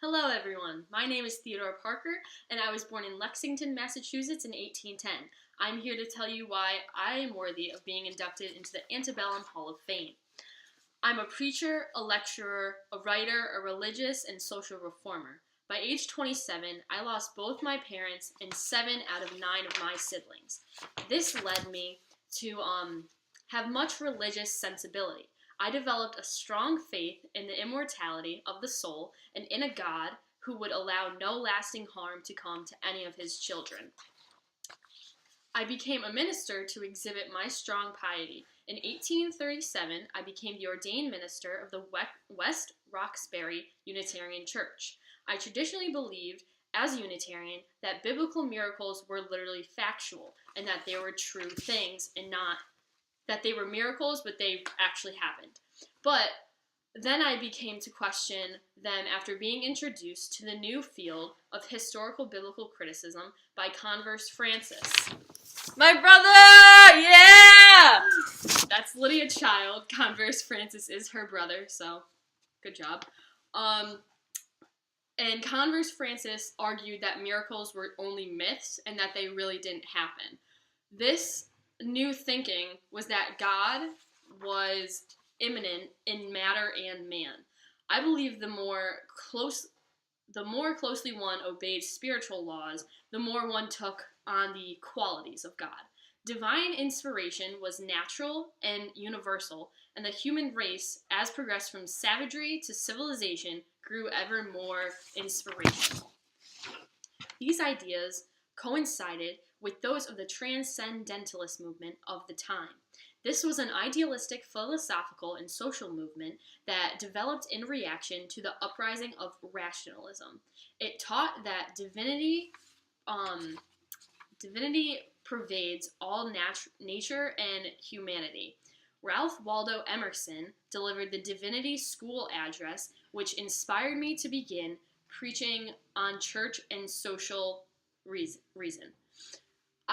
Hello everyone, my name is Theodore Parker, and I was born in Lexington, Massachusetts in 1810. I'm here to tell you why I am worthy of being inducted into the Antebellum Hall of Fame. I'm a preacher, a lecturer, a writer, a religious, and social reformer. By age 27, I lost both my parents and 7 out of 9 of my siblings. This led me to have much religious sensibility. I developed a strong faith in the immortality of the soul and in a God who would allow no lasting harm to come to any of his children. I became a minister to exhibit my strong piety. In 1837, I became the ordained minister of the West Roxbury Unitarian Church. I traditionally believed, as a Unitarian, that biblical miracles were literally factual and that they were true things and not that they were miracles, but they actually happened. But then I became to question them after being introduced to the new field of historical biblical criticism by Converse Francis. My brother! Yeah! That's Lydia Child. Converse Francis is her brother, so good job. And Converse Francis argued that miracles were only myths and that they really didn't happen. This new thinking was that God was immanent in matter and man. I believe the more closely one obeyed spiritual laws, the more one took on the qualities of God. Divine inspiration was natural and universal, and the human race, as progressed from savagery to civilization, grew ever more inspirational. These ideas coincided with those of the transcendentalist movement of the time. This was an idealistic, philosophical, and social movement that developed in reaction to the uprising of rationalism. It taught that divinity pervades all nature and humanity. Ralph Waldo Emerson delivered the Divinity School address, which inspired me to begin preaching on church and social reason.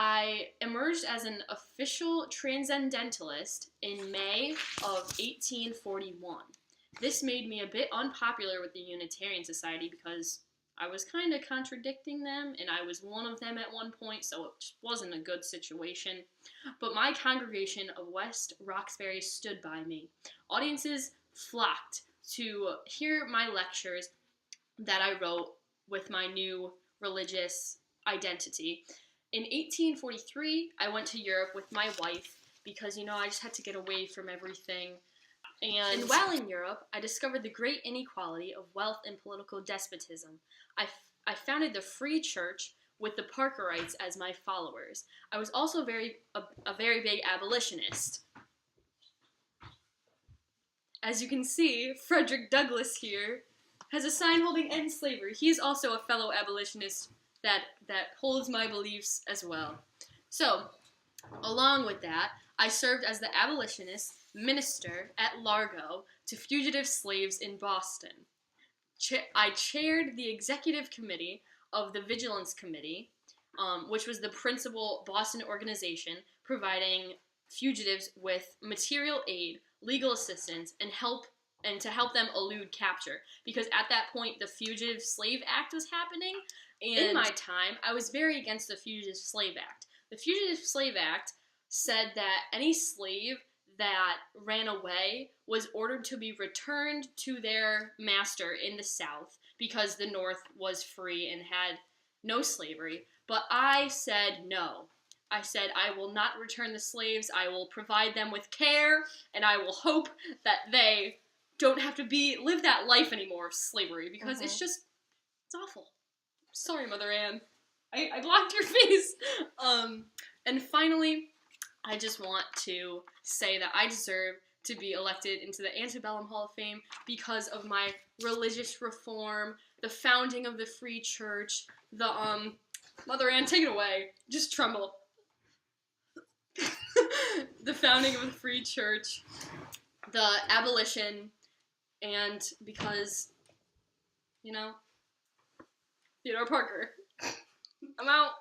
I emerged as an official transcendentalist in May of 1841. This made me a bit unpopular with the Unitarian Society because I was kind of contradicting them, and I was one of them at one point, so it just wasn't a good situation. But my congregation of West Roxbury stood by me. Audiences flocked to hear my lectures that I wrote with my new religious identity. In 1843, I went to Europe with my wife because, I just had to get away from everything. And while in Europe, I discovered the great inequality of wealth and political despotism. I founded the Free Church with the Parkerites as my followers. I was also a very big abolitionist. As you can see, Frederick Douglass here has a sign holding end slavery. He is also a fellow abolitionist that holds my beliefs as well. So, along with that, I served as the abolitionist minister at Largo to fugitive slaves in Boston. I chaired the executive committee of the Vigilance Committee, which was the principal Boston organization providing fugitives with material aid, legal assistance, and to help them elude capture. Because at that point, the Fugitive Slave Act was happening. And in my time, I was very against the Fugitive Slave Act. The Fugitive Slave Act said that any slave that ran away was ordered to be returned to their master in the South because the North was free and had no slavery. But I said no. I said, I will not return the slaves. I will provide them with care, and I will hope that they don't have to live that life anymore of slavery because it's awful. Sorry, Mother Ann. I blocked your face. And finally, I just want to say that I deserve to be elected into the Antebellum Hall of Fame because of my religious reform, the founding of the Free Church, Mother Ann, take it away. Just tremble. The founding of the Free Church, the abolition, and because, Theodore Parker. I'm out.